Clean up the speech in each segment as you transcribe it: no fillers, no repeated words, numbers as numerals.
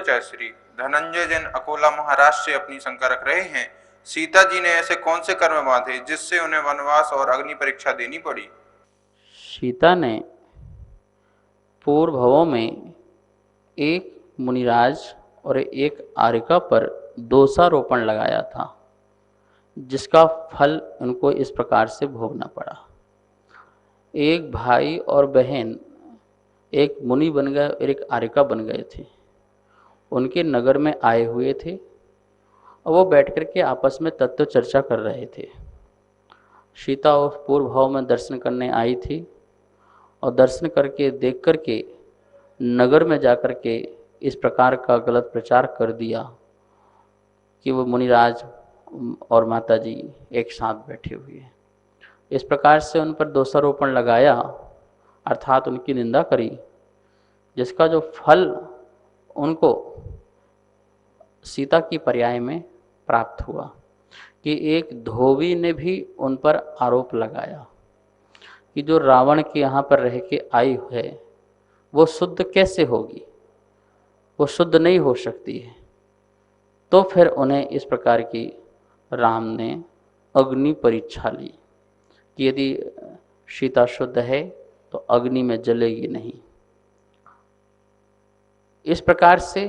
आचार्य श्री धनंजय जैन अकोला महाराष्ट्र से अपनी शंका रख रहे हैं। सीता जी ने ऐसे कौन से कर्म बांधे जिससे उन्हें वनवास और अग्नि परीक्षा देनी पड़ी? सीता ने पूर्व भवों में एक मुनिराज और एक आर्यका पर दोषारोपण लगाया था, जिसका फल उनको इस प्रकार से भोगना पड़ा। एक भाई और बहन एक मुनि बन गए और एक आर्यका बन गए थे। उनके नगर में आए हुए थे और वो बैठ कर के आपस में तत्व चर्चा कर रहे थे। सीता उस पूर्व भाव में दर्शन करने आई थी और दर्शन करके देख करके नगर में जाकर के इस प्रकार का गलत प्रचार कर दिया कि वो मुनिराज और माता जी एक साथ बैठे हुए हैं। इस प्रकार से उन पर दोषारोपण लगाया, अर्थात उनकी निंदा करी, जिसका जो फल उनको सीता की पर्याय में प्राप्त हुआ कि एक धोबी ने भी उन पर आरोप लगाया कि जो रावण के यहाँ पर रह के आई है वो शुद्ध कैसे होगी, वो शुद्ध नहीं हो सकती है। तो फिर उन्हें इस प्रकार की राम ने अग्नि परीक्षा ली कि यदि सीता शुद्ध है तो अग्नि में जलेगी नहीं। इस प्रकार से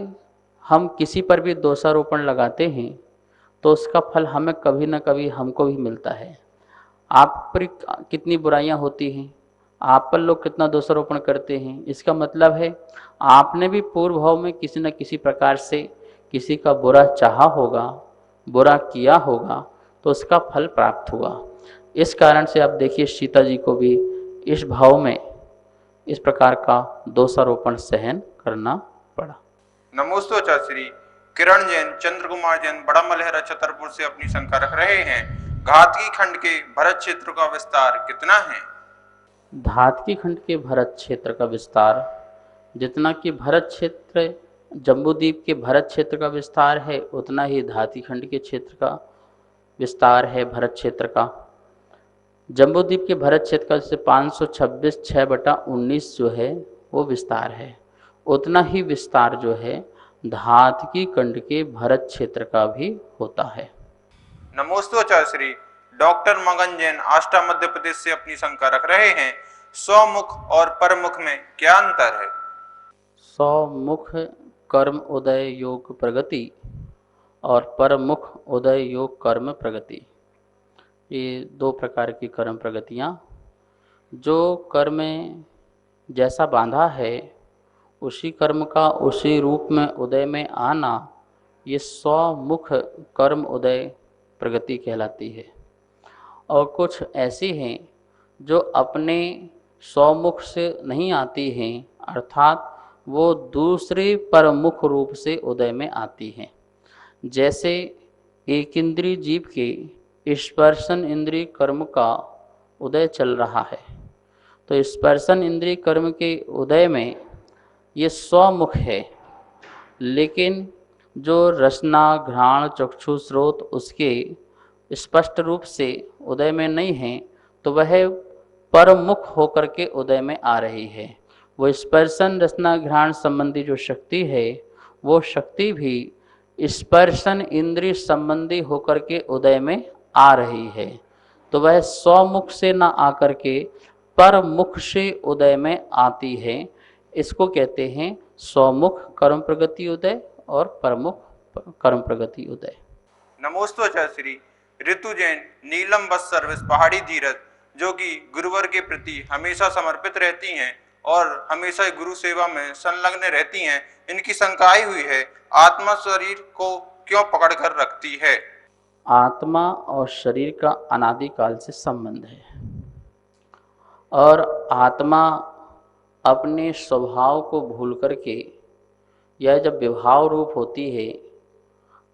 हम किसी पर भी दोषारोपण लगाते हैं तो उसका फल हमें कभी न कभी हमको भी मिलता है। आप पर कितनी बुराइयां होती हैं, आप पर लोग कितना दोषारोपण करते हैं, इसका मतलब है आपने भी पूर्व भाव में किसी न किसी प्रकार से किसी का बुरा चाहा होगा, बुरा किया होगा, तो उसका फल प्राप्त हुआ। इस कारण से आप देखिए सीता जी को भी इस भाव में इस प्रकार का दोषारोपण सहन करना पड़ा। नमोस्तु आचार्य श्री किरण जैन चंद्र कुमार जैन बड़ा मलहरा छतरपुर से अपनी शंका रख रहे हैं। घातकी खंड के भरत क्षेत्र का विस्तार कितना है? घातकी खंड के भरत क्षेत्र का विस्तार जितना कि भरत क्षेत्र जम्बूद्वीप के भरत क्षेत्र का विस्तार है, उतना ही धाती खंड के क्षेत्र का विस्तार है। भरत क्षेत्र का जम्बूद्वीप के भरत क्षेत्र का जैसे 526 6/19 जो है वो विस्तार है, उतना ही विस्तार जो है धातकी खंड के भरत क्षेत्र का भी होता है। नमोस्तु आचार्य श्री डॉक्टर मगन जैन आष्टा मध्य प्रदेश से अपनी शंका रख रहे हैं। स्वमुख और परमुख में क्या अंतर है? स्वमुख कर्म उदय योग प्रगति और परमुख उदय योग कर्म प्रगति, ये दो प्रकार की कर्म प्रगतियाँ। जो कर्म जैसा बांधा है उसी कर्म का उसी रूप में उदय में आना, ये स्वमुख कर्म उदय प्रगति कहलाती है। और कुछ ऐसी हैं जो अपने स्वमुख से नहीं आती हैं, अर्थात वो दूसरे परमुख रूप से उदय में आती हैं। जैसे एक इंद्रिय जीव के स्पर्शन इंद्रिय कर्म का उदय चल रहा है, तो स्पर्शन इंद्रिय कर्म के उदय में ये स्वमुख है, लेकिन जो रसना घ्राण चक्षु स्रोत उसके स्पष्ट रूप से उदय में नहीं है, तो वह परमुख होकर के उदय में आ रही है। वो स्पर्शन रसना घ्राण संबंधी जो शक्ति है, वो शक्ति भी स्पर्शन इंद्रिय संबंधी होकर के उदय में आ रही है। तो वह स्वमुख से न आकर के परमुख से उदय में आती है। इसको कहते हैं स्वमुख कर्म प्रगति उदय और परमुख कर्म प्रगति उदय। नमोस्तु आचार्य श्री ऋतु जैन नीलम बस सर्विस पहाड़ी धीरज, जो कि गुरुवर के प्रति हमेशा समर्पित रहती हैं और हमेशा गुरु सेवा में संलग्न रहती हैं, इनकी शंका आई हुई है, आत्मा शरीर को क्यों पकड़ कर रखती है? आत्मा और शरीर का अनादिकाल से संबंध है और आत्मा अपने स्वभाव को भूल करके यह जब विभाव रूप होती है,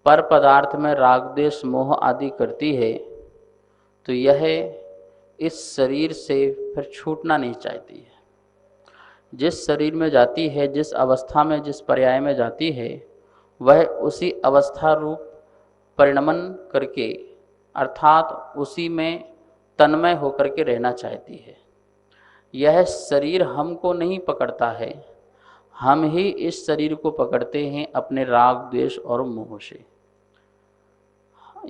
पर पदार्थ में राग द्वेष मोह आदि करती है, तो यह इस शरीर से फिर छूटना नहीं चाहती है। जिस शरीर में जाती है, जिस अवस्था में जिस पर्याय में जाती है, वह उसी अवस्था रूप परिणमन करके अर्थात उसी में तन्मय होकर के रहना चाहती है। यह शरीर हमको नहीं पकड़ता है, हम ही इस शरीर को पकड़ते हैं अपने राग द्वेष और मोह से।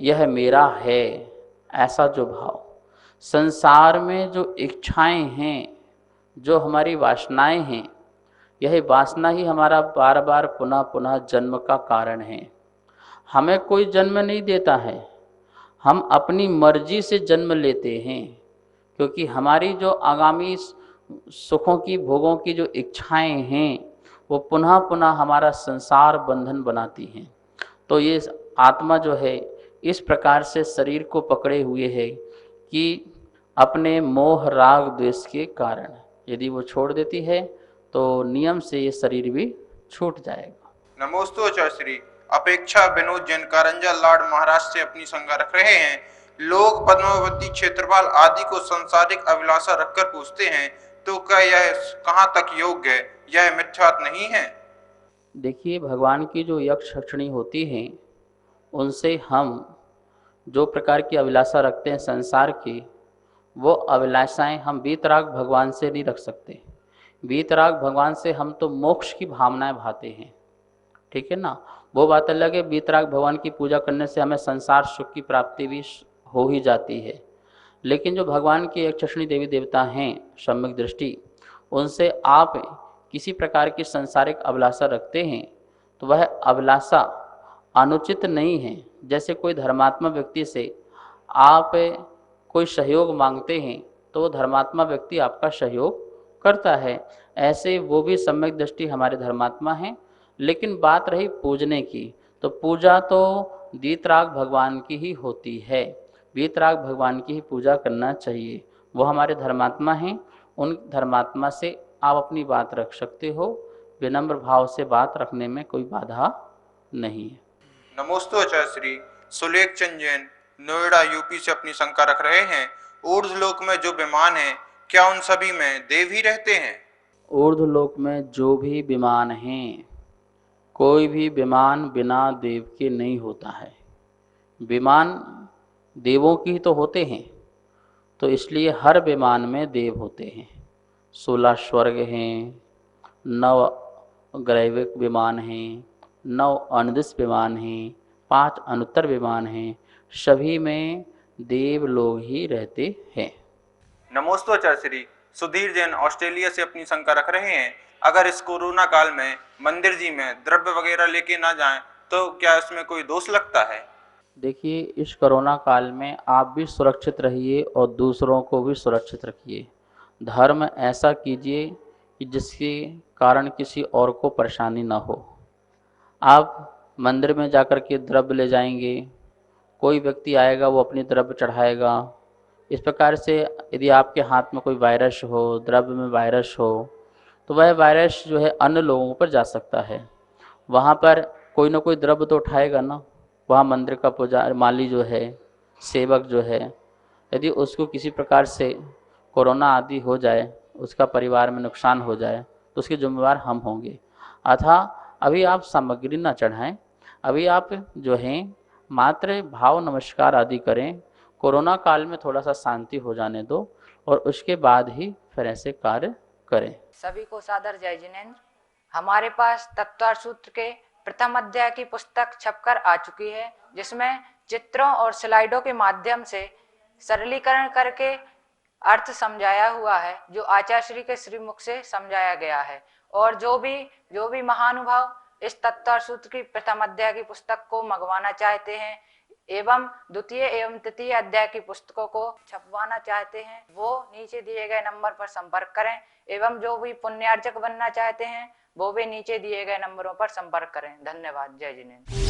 यह मेरा है ऐसा जो भाव, संसार में जो इच्छाएं हैं, जो हमारी वासनाएं हैं, यह वासना ही हमारा बार बार पुनः पुनः जन्म का कारण है। हमें कोई जन्म नहीं देता है, हम अपनी मर्जी से जन्म लेते हैं, क्योंकि हमारी जो आगामी सुखों की भोगों की जो इच्छाएं हैं वो पुनः पुनः हमारा संसार बंधन बनाती हैं। तो ये आत्मा जो है इस प्रकार से शरीर को पकड़े हुए है कि अपने मोह राग द्वेष के कारण यदि वो छोड़ देती है तो नियम से ये शरीर भी छूट जाएगा। नमोस्तु आचार्य श्री। अपेक्षा विनोद जैन कारंजा लाड महाराष्ट्र से अपनी शंका रख रहे हैं। लोग पद्मावती क्षेत्रपाल आदि को संसारिक अभिलाषा रखकर पूछते हैं, तो क्या यह कहाँ तक योग्य है, यह मिथ्यात नहीं है? देखिए, भगवान की जो यक्ष यक्षिणी होती हैं उनसे हम जो प्रकार की अभिलाषा रखते हैं संसार की, वो अभिलाषाएं हम वीतराग भगवान से नहीं रख सकते। वीतराग भगवान से हम तो मोक्ष की भावनाएं भाते हैं, ठीक है ना। वो बात अलग है, वीतराग भगवान की पूजा करने से हमें संसार सुख की प्राप्ति भी हो ही जाती है। लेकिन जो भगवान के यक्षिणी देवी देवता हैं सम्यक दृष्टि, उनसे आप किसी प्रकार की संसारिक अभिलाषा रखते हैं तो वह अभिलाषा अनुचित नहीं है। जैसे कोई धर्मात्मा व्यक्ति से आप कोई सहयोग मांगते हैं तो वो धर्मात्मा व्यक्ति आपका सहयोग करता है, ऐसे वो भी सम्यक दृष्टि हमारे धर्मात्मा हैं। लेकिन बात रही पूजने की, तो पूजा तो वीतराग भगवान की ही होती है, वीतराग भगवान की ही पूजा करना चाहिए। वो हमारे धर्मात्मा हैं, उन धर्मात्मा से आप अपनी बात रख सकते हो, विनम्र भाव से बात रखने में कोई बाधा नहीं है। नमोस्तु आचार्य श्री। सुलेख चंद जैन नोएडा यूपी से अपनी शंका रख रहे हैं। ऊर्ध्वलोक में जो विमान है, क्या उन सभी में देव ही रहते हैं? ऊर्ध्वलोक में जो भी विमान हैं, कोई भी विमान बिना देव के नहीं होता है। विमान देवों की तो होते हैं, तो इसलिए हर विमान में देव होते हैं। 16 स्वर्ग हैं, 9 ग्रैविक विमान हैं, 9 अनदिश विमान हैं, 5 अनुत्तर विमान हैं, सभी में देव लोग ही रहते हैं। नमोस्तु आचार्य श्री। सुधीर जैन ऑस्ट्रेलिया से अपनी शंका रख रहे हैं। अगर इस कोरोना काल में मंदिर जी में द्रव्य वगैरह लेके ना जाएं तो क्या इसमें कोई दोष लगता है? देखिए, इस कोरोना काल में आप भी सुरक्षित रहिए और दूसरों को भी सुरक्षित रखिए। धर्म ऐसा कीजिए कि जिसके कारण किसी और को परेशानी ना हो। आप मंदिर में जाकर के द्रव्य ले जाएंगे, कोई व्यक्ति आएगा वो अपनी द्रव्य चढ़ाएगा। इस प्रकार से यदि आपके हाथ में कोई वायरस हो, द्रव्य में वायरस हो, तो वह वायरस जो है अन्य लोगों पर जा सकता है। वहाँ पर कोई ना कोई द्रव्य तो उठाएगा ना। वहाँ मंदिर का पुजारी माली जो है, सेवक जो है, यदि उसको किसी प्रकार से कोरोना आदि हो जाए, उसका परिवार में नुकसान हो जाए, तो उसके जिम्मेवार हम होंगे। अतः अभी आप सामग्री ना चढ़ाएं, अभी आप जो हैं मात्र भाव नमस्कार आदि करें। कोरोना काल में थोड़ा सा शांति हो जाने दो और उसके बाद ही फिर ऐसे कार्य करें। सभी को सादर जय जिनेन्द्र। हमारे पास तत्वार्थ सूत्र के प्रथम अध्याय की पुस्तक छपकर आ चुकी है, जिसमें चित्रों और स्लाइडों के माध्यम से सरलीकरण करके अर्थ समझाया हुआ है, जो आचार्य श्री के श्रीमुख से समझाया गया है। और जो भी महानुभाव इस तत्वार्थ सूत्र की प्रथम अध्याय की पुस्तक को मंगवाना चाहते हैं एवं द्वितीय एवं तृतीय अध्याय की पुस्तकों को छपवाना चाहते हैं, वो नीचे दिए गए नंबर पर संपर्क करें। एवं जो भी पुण्यार्जक बनना चाहते हैं वो भी नीचे दिए गए नंबरों पर संपर्क करें। धन्यवाद। जय जिनेन्द्र।